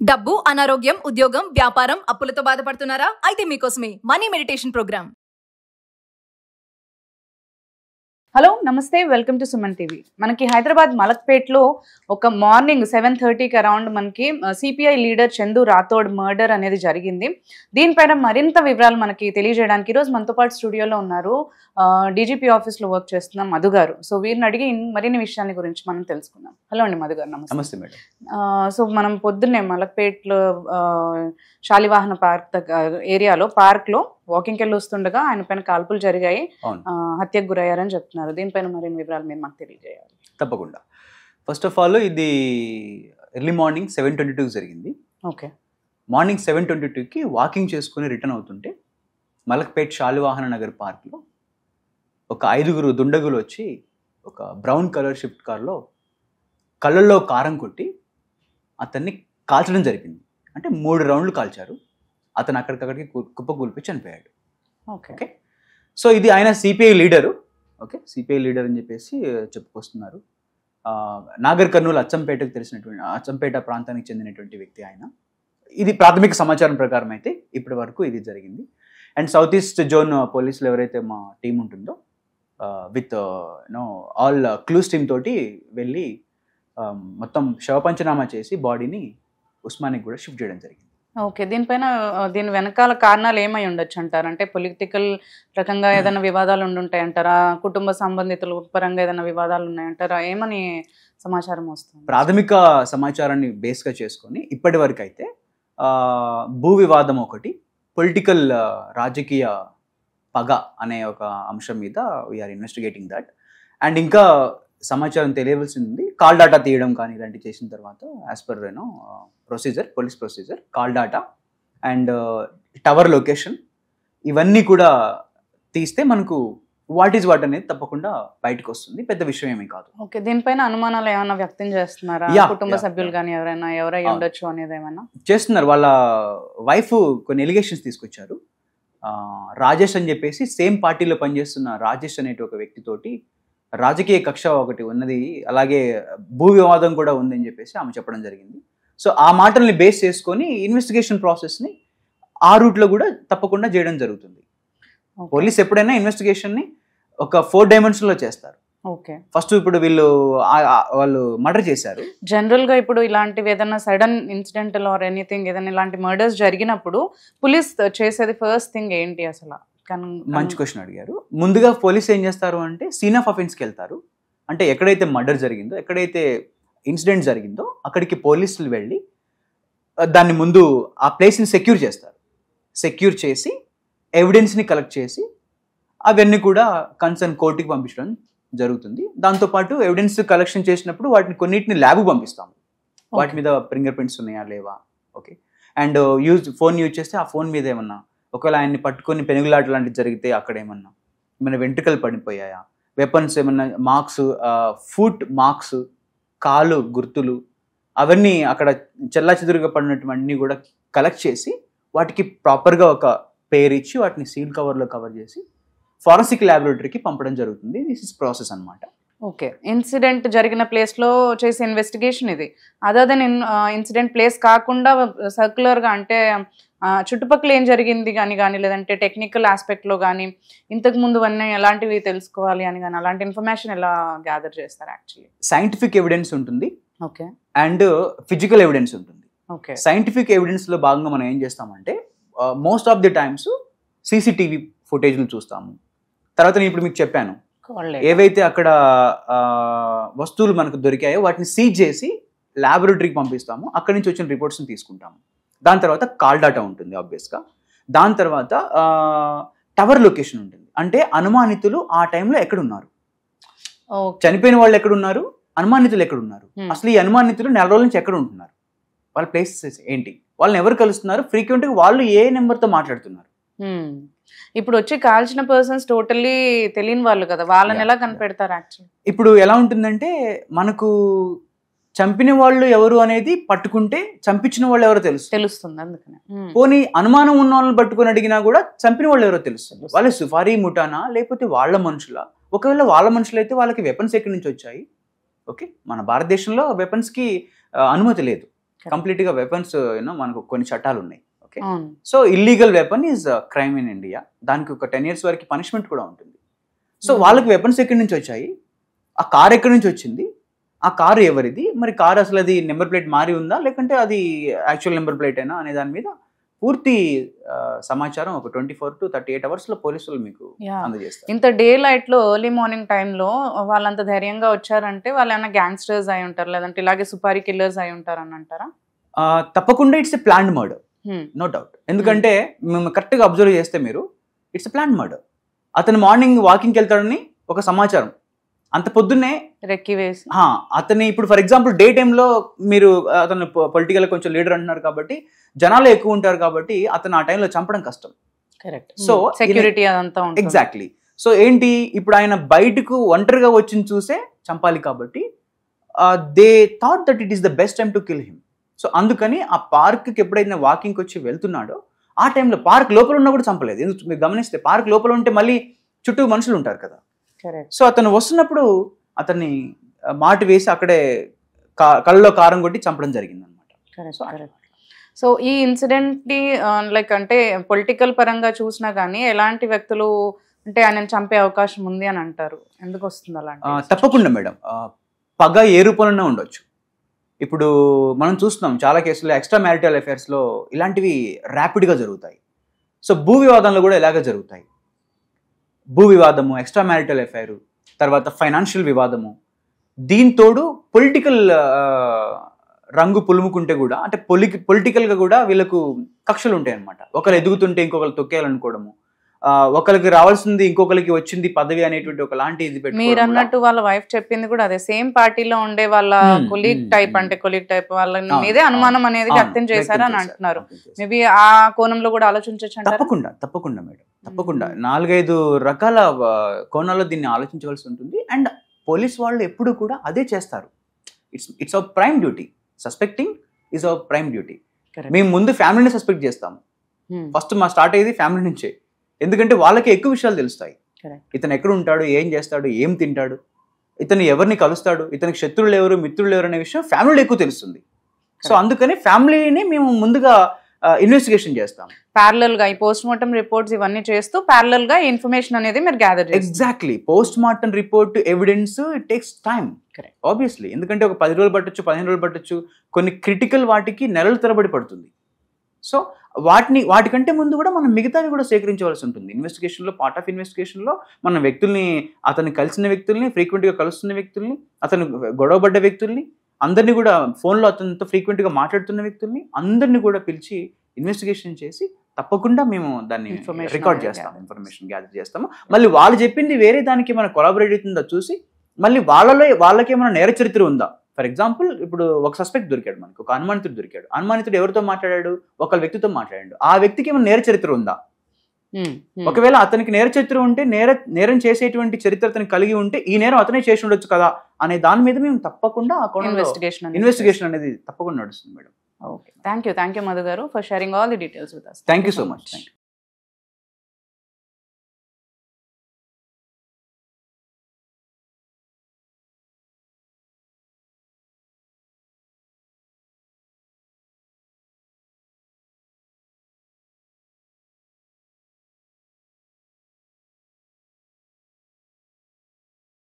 డబ్బు, అనారోగ్యం, ఉద్యోగం, వ్యాపారం, అప్పులతో బాధపడుతున్నారా? అయితే మీకోసమే మనీ మెడిటేషన్ ప్రోగ్రామ్. హలో నమస్తే, వెల్కమ్ టు సుమన్ టీవీ. మనకి హైదరాబాద్ మలక్పేట్లో ఒక మార్నింగ్ 7:30కి అరౌండ్ మనకి CPI leader Chandu Rathod murder అనేది జరిగింది. దీనిపైన మరింత వివరాలు మనకి తెలియజేయడానికి ఈరోజు మనతో పాటు స్టూడియోలో ఉన్నారు డీజీపీ ఆఫీస్లో వర్క్ చేస్తున్న మధు గారు. సో వీరిని అడిగి మరిన్ని విషయాల గురించి మనం తెలుసుకుందాం. హలో అండి మధు గారు. నమస్తే మేడం. సో మనం పొద్దున్నే మలక్పేట్లో శాలివాహన పార్క్ ఏరియాలో పార్క్లో వాకింగ్కి వెళ్ళి వస్తుండగా ఆయన పైన కాల్పులు జరిగాయి, హత్యకు గురయ్యారని చెప్తున్నారు. దీనిపైన మరిన్ని వివరాలు మీరు మాకు తెలియజేయాలి. తప్పకుండా. ఫస్ట్ ఆఫ్ ఆల్ ఇది ఎర్లీ మార్నింగ్ 7:22 జరిగింది. ఓకే. మార్నింగ్ 7:22కి వాకింగ్ చేసుకుని రిటర్న్ అవుతుంటే మలక్పేట్ శాలివాహన నగర్ పార్క్లో ఒక 5 దుండగులు వచ్చి ఒక బ్రౌన్ కలర్ షిఫ్ట్ కార్లో కళ్ళల్లో కారం కొట్టి అతన్ని కాల్చడం జరిగింది. అంటే 3 రౌండ్లు కాల్చారు. అతను అక్కడికక్కడికి కుప్పకూలిపి చనిపోయాడు. ఓకే. సో ఇది ఆయన CPI leader. Okay, CPI leader అని చెప్పేసి చెప్పుకొస్తున్నారు. నాగర్ కర్నూలు అచ్చంపేట ప్రాంతానికి చెందినటువంటి వ్యక్తి ఆయన. ఇది ప్రాథమిక సమాచారం ప్రకారం అయితే ఇప్పటి వరకు ఇది జరిగింది. అండ్ సౌత్ ఈస్ట్ జోన్ పోలీసులు ఎవరైతే మా టీం ఉంటుందో విత్ ఆల్ క్లూస్ టీమ్ తోటి వెళ్ళి మొత్తం శవపంచనామా చేసి బాడీని ఉస్మానికి కూడా షిఫ్ట్ చేయడం జరిగింది. ఓకే. దీని వెనకాల కారణాలు ఏమై ఉండొచ్చు అంటారు? అంటే పొలిటికల్ రకంగా ఏదైనా వివాదాలు ఉండుంటాయి అంటారా? కుటుంబ సంబంధితుల పరంగా ఏదైనా వివాదాలు ఉన్నాయంటారా? ఏమని సమాచారం వస్తుంది? ప్రాథమిక సమాచారాన్ని బేస్గా చేసుకొని ఇప్పటి వరకు అయితే భూ వివాదం ఒకటి, పొలిటికల్ రాజకీయ పగ అనే ఒక అంశం మీద వీఆర్ ఇన్వెస్టిగేటింగ్ దట్. అండ్ ఇంకా సమాచారం తెలియవలసింది కాల్ డాటా తీయడం కానీ ఇలాంటివి చేసిన తర్వాత as per procedure, police procedure, call data and tower location ఇవన్నీ కూడా తీస్తే మనకు వాట్ ఈజ్ వాట్ అనేది తప్పకుండా బయటకు వస్తుంది. పెద్ద విషయం ఏమీ కాదు. ఓకే. దీనిపైన అనుమానాలు ఏమైనా వ్యక్తం చేస్తున్నారా? కుటుంబ సభ్యులు కానీ ఎవరై ఉండొచ్చు అనేది ఏమైనా చేస్తున్నారు. వాళ్ళ వైఫ్ కొన్ని ఎలిగేషన్స్ తీసుకొచ్చారు. రాజేష్ అని చెప్పేసి సేమ్ పార్టీలో పనిచేస్తున్న రాజేష్ అనే ఒక వ్యక్తితోటి రాజకీయ కక్ష ఒకటి ఉన్నది, అలాగే భూ వివాదం కూడా ఉందని చెప్పేసి ఆమె చెప్పడం జరిగింది. సో ఆ మాటల్ని బేస్ చేసుకొని ఇన్వెస్టిగేషన్ ప్రాసెస్ని ఆ రూట్లో కూడా తప్పకుండా చేయడం జరుగుతుంది. పోలీస్ ఎప్పుడైనా ఇన్వెస్టిగేషన్ని ఒక 4 డైమెన్షన్లో చేస్తారు. ఓకే. ఫస్ట్ ఇప్పుడు వాళ్ళు మర్డర్ చేశారు. జనరల్గా ఇప్పుడు ఇలాంటివి ఏదైనా సడన్ ఇన్సిడెంట్ ఆర్ ఎనీథింగ్ ఏదైనా ఇలాంటి మర్డర్స్ జరిగినప్పుడు పోలీస్ చేసేది ఫస్ట్ థింగ్ ఏంటి అసలు? మంచి క్వశ్చన్ అడిగారు. ముందుగా పోలీస్ ఏం చేస్తారు అంటే సీన్ ఆఫ్ అఫెన్స్కి వెళ్తారు. అంటే ఎక్కడైతే మర్డర్ జరిగిందో, ఎక్కడైతే ఇన్సిడెంట్ జరిగిందో అక్కడికి పోలీసులు వెళ్ళి దాన్ని ముందు ఆ ప్లేస్ని సెక్యూర్ చేస్తారు. సెక్యూర్ చేసి ఎవిడెన్స్ని కలెక్ట్ చేసి అవన్నీ కూడా కన్సర్న్ కోర్టుకి పంపించడం జరుగుతుంది. దాంతోపాటు ఎవిడెన్స్ కలెక్షన్ చేసినప్పుడు వాటిని కొన్నిటిని ల్యాబ్కి పంపిస్తాము. వాటి మీద ఫింగర్ ప్రింట్స్ ఉన్నాయా లేవా, ఓకే. అండ్ ఫోన్ యూజ్ చేస్తే ఆ ఫోన్ మీద ఏమన్నా ఒకవేళ ఆయన్ని పట్టుకొని పెనుగులాట లాంటివి జరిగితే అక్కడ ఏమన్నా వెంట్రుకలు పడిపోయాయా, వెపన్స్ ఏమన్నా మార్క్స్, ఫుట్ మార్క్స్, కాలు గుర్తులు అవన్నీ అక్కడ చెల్లాచెదురుగా పడినటువన్నీ కూడా కలెక్ట్ చేసి వాటికి ప్రాపర్గా ఒక పేరు ఇచ్చి వాటిని సీల్ కవర్లో కవర్ చేసి ఫారెన్సిక్ ల్యాబొరేటరీకి పంపడం జరుగుతుంది. దిస్ ఇస్ ప్రాసెస్ అన్నమాట. ఓకే. ఇన్సిడెంట్ జరిగిన ప్లేస్లో చేసే ఇన్వెస్టిగేషన్ ఇది. అదర్ దెన్ ఇన్సిడెంట్ ప్లేస్ కాకుండా సర్క్యులర్గా అంటే చుట్టుపక్కల ఏం జరిగింది కానీ లేదంటే టెక్నికల్ ఆస్పెక్ట్లో కానీ ఇంతకుముందు అన్నీ ఎలాంటివి తెలుసుకోవాలి అని కానీ అలాంటి ఇన్ఫర్మేషన్ ఎలా గ్యాదర్ చేస్తారు? యాక్చువల్లీ సైంటిఫిక్ ఎవిడెన్స్ ఉంటుంది, ఓకే, అండ్ ఫిజికల్ ఎవిడెన్స్ ఉంటుంది. ఓకే. సైంటిఫిక్ ఎవిడెన్స్లో భాగంగా మనం ఏం చేస్తామంటే most of the times CCTV ఫుటేజ్లు చూస్తాము. తర్వాత నేను ఇప్పుడు మీకు చెప్పాను ఏవైతే అక్కడ వస్తువులు మనకు దొరికాయో వాటిని సీజ్ చేసి ల్యాబొరేటరీకి పంపిస్తాము. అక్కడి నుంచి వచ్చిన రిపోర్ట్స్ని తీసుకుంటాము. దాని తర్వాత కాల్ డాటా ఉంటుంది ఆబ్వియస్గా. దాని తర్వాత టవర్ లొకేషన్ ఉంటుంది. అంటే అనుమానితులు ఆ టైంలో ఎక్కడున్నారు, చనిపోయిన వాళ్ళు ఎక్కడున్నారు, అనుమానితులు ఎక్కడున్నారు, అసలు ఈ అనుమానితులు 4 రోజుల నుంచి ఎక్కడ ఉంటున్నారు, వాళ్ళ ప్లేసెస్ ఏంటి, వాళ్ళని ఎవరు కలుస్తున్నారు, ఫ్రీక్వెంట్గా వాళ్ళు ఏ నెంబర్తో మాట్లాడుతున్నారు. ఇప్పుడు వచ్చి కాల్చిన పర్సన్స్ టోటల్లీ తెలియని వాళ్ళు కదా, వాళ్ళని ఎలా కనిపెడతారు? యాక్చువల్లీ ఇప్పుడు ఎలా ఉంటుందంటే మనకు చంపిన వాళ్ళు ఎవరు అనేది పట్టుకుంటే చంపించిన వాళ్ళు ఎవరో తెలుస్తుంది. అందుకనే పోనీ అనుమానం ఉన్న వాళ్ళని పట్టుకొని అడిగినా కూడా చంపిన వాళ్ళు ఎవరో తెలుస్తుంది. వాళ్ళ సుఫారీ ముఠానా లేకపోతే వాళ్ళ మనుషులా? ఒకవేళ వాళ్ళ మనుషులు అయితే వాళ్ళకి వెపన్స్ ఎక్కడి నుంచి వచ్చాయి? ఓకే, మన భారతదేశంలో వెపన్స్కి అనుమతి లేదు. కంప్లీట్ గా వెపన్స్ మనకు కొన్ని చట్టాలు ఉన్నాయి. ఓకే, అవును. So illegal weapon is crime in India. దానికి ఒక 10 years వరకు పనిష్మెంట్ కూడా ఉంటుంది. సో వాళ్ళకి వెపన్స్ ఎక్కడి నుంచి వచ్చాయి, ఆ కార్ ఎక్కడి నుంచి వచ్చింది, ఆ కారు ఎవరిది, మరి కారు అసలు అది నెంబర్ ప్లేట్ మారి ఉందా లేకంటే అది యాక్చువల్ నెంబర్ ప్లేట్ అయినా అనే దాని మీద పూర్తి సమాచారం ఒక 24 to 38 hours లో పోలీసులు మీకు అందజేస్తారు. ఇంత డే లైట్ లో ఎర్లీ మార్నింగ్ టైంలో వాళ్ళంత ధైర్యంగా వచ్చారంటే వాళ్ళు ఏమైనా గ్యాంగ్స్టర్స్ అయి ఉంటారు, లేదంటే ఇలాగే సుపారీ కిల్లర్స్ అయి ఉంటారు అని అంటారా? తప్పకుండా it's a planned murder, no doubt. ఎందుకంటే మేము కరెక్ట్ గా అబ్జర్వ్ చేస్తే మీరు ఇట్స్ ఎ ప్లాన్డ్ మర్డర్. అతను మార్నింగ్ వాకింగ్కి వెళ్తాడని ఒక సమాచారం, అంత పొద్దున్నే రెక్కి వేసి అతని ఇప్పుడు ఫర్ ఎగ్జాంపుల్ డే టైంలో మీరు అతను పొలిటికల్ కొంచెం లీడర్ అంటున్నారు కాబట్టి జనాలు ఎక్కువ ఉంటారు కాబట్టి అతను ఆ టైంలో చంపడం కష్టం. కరెక్ట్. సో సెక్యూరిటీ అదంతా ఎగ్జాక్ట్లీ. సో ఏంటి ఇప్పుడు ఆయన బయటకు ఒంటరిగా వచ్చి చూసే చంపాలి కాబట్టి they thought that it is the best time to kill him. So అందుకని ఆ పార్క్కి ఎప్పుడైతే వాకింగ్కి వచ్చి వెళ్తున్నాడో ఆ టైంలో పార్క్ లోపల ఉన్నా కూడా చంపలేదు. ఎందుకు మీరు గమనిస్తే పార్క్ లోపల ఉంటే మళ్ళీ చుట్టూ మనుషులు ఉంటారు కదా. సో అతను వస్తున్నప్పుడు అతన్ని మాట వేసి అక్కడే కళ్ళలో కారం కొట్టి చంపడం జరిగింది అనమాట. సో ఈ ఇన్సిడెంట్ ని లైక్ అంటే పొలిటికల్ పరంగా చూసినా కానీ ఎలాంటి వ్యక్తులు అంటే ఆయన చంపే అవకాశం ఉంది అని అంటారు, ఎందుకు వస్తుంది అలాంటి? తప్పకుండా మేడం, పగ ఏ రూపంలోనే ఉండొచ్చు. ఇప్పుడు మనం చూస్తున్నాం చాలా కేసుల్లో ఎక్స్ట్రా మ్యారిటల్ అఫైర్స్లో ఇలాంటివి ర్యాపిడ్గా జరుగుతాయి. సో భూ వివాదంలో కూడా ఇలాగే జరుగుతాయి. భూ వివాదము, ఎక్స్ట్రా మ్యారిటల్ అఫైరు, తర్వాత ఫైనాన్షియల్ వివాదము, దీంతోడు పొలిటికల్ రంగు పులుముకుంటే కూడా అంటే పొలిటికల్గా కూడా వీళ్ళకు కక్షలు ఉంటాయి అనమాట. ఒకరు ఎదుగుతుంటే ఇంకొకరు తొక్కేయాలనుకోవడము, ఒకరికి రావాల్సింది ఇంకొకరికి వచ్చింది పదవి అనేటువంటి ఒక లాంటి ఇది పెట్టి మీరు అన్నట్టు వాళ్ళ వైఫ్ చెప్పింది కూడా అదే, సేమ్ పార్టీలో ఉండే వాళ్ళ కొలీగ్ టైప్ వాళ్ళ మీదే అనుమానం అనేది వ్యక్తం చేశారు అని అంటున్నారు. మేబీ ఆ కోణంలో కూడా ఆలోచించవచ్చు. తప్పకుండా మేడం, తప్పకుండా 4-5 రకాల కోణాల్లో దీన్ని ఆలోచించవలసి ఉంటుంది. అండ్ పోలీస్ వాళ్ళు ఎప్పుడు కూడా అదే చేస్తారు. It's our prime duty. Suspecting is our prime duty. మేము ముందు ఫ్యామిలీని సస్పెక్ట్ చేస్తాము. ఫస్ట్ మా స్టార్ట్ అయ్యేది ఫ్యామిలీ నుంచే. ఎందుకంటే వాళ్ళకి ఎక్కువ విషయాలు తెలుస్తాయి. ఇతను ఎక్కడ ఉంటాడు, ఏం చేస్తాడు, ఏం తింటాడు, ఇతను ఎవరిని కలుస్తాడు, ఇతనికి శత్రువులు ఎవరు మిత్రులు ఎవరు అనే విషయం ఫ్యామిలీలో ఎక్కువ తెలుస్తుంది. సో అందుకని ఫ్యామిలీని మేము ముందుగా ఇన్వెస్టిగేషన్ చేస్తాం. ప్యారలల్ గా ఈ పోస్ట్ మార్టం రిపోర్ట్స్ ఇవన్నీ చేస్తూ ప్యారలల్ గా ఇన్ఫర్మేషన్ అనేది మీరు గ్యాదర్ చేస్తారు. Exactly. Post mortem report evidence it takes time obviously. ఎందుకంటే ఒక 10 రోజులు పట్టొచ్చు, 15 రోజులు పట్టొచ్చు, కొన్ని క్రిటికల్ వాటికి నెలల తరబడి పడుతుంది. సో వాటికంటే ముందు కూడా మనం మిగతావి కూడా సేకరించవలసి ఉంటుంది. ఇన్వెస్టిగేషన్లో పార్ట్ ఆఫ్ ఇన్వెస్టిగేషన్లో మన వ్యక్తుల్ని, అతను కలిసిన వ్యక్తుల్ని, ఫ్రీక్వెంట్గా కలుస్తున్న వ్యక్తుల్ని, అతను గొడవపడ్డ వ్యక్తుల్ని, అందరినీ కూడా ఫోన్లో అతనితో ఫ్రీక్వెంట్గా మాట్లాడుతున్న వ్యక్తుల్ని అందరినీ కూడా పిలిచి ఇన్వెస్టిగేషన్ చేసి తప్పకుండా మేము దాన్ని రికార్డ్ చేస్తాం, ఇన్ఫర్మేషన్ గ్యాదర్ చేస్తాము. మళ్ళీ వాళ్ళు చెప్పింది వేరే దానికి మన కొలాబరేట్ అవుతుందో చూసి మళ్ళీ వాళ్ళకి ఏమైనా నేర చరిత్ర ఉందా. ఫర్ ఎగ్జాంపుల్ ఇప్పుడు ఒక సస్పెక్ట్ దొరికాడు, మనకు ఒక అనుమానితుడు దొరికాడు. అనుమానితుడు ఎవరితో మాట్లాడాడు, ఒక వ్యక్తితో మాట్లాడాడు. ఆ వ్యక్తికి ఏమైనా నేర చరిత్ర ఉందా? ఒకవేళ అతనికి నేర చరిత్ర ఉంటే నేరం చేసేటువంటి చరిత్ర అతనికి కలిగి ఉంటే ఈ నేరం అతనే చేసి ఉండొచ్చు కదా అనే దాని మీద మేము తప్పకుండా ఇన్వెస్టిగేషన్ అనేది తప్పకుండా నడుస్తుంది madam. Okay, thank you Madhu గారు for sharing all the details with us. Thank you so much.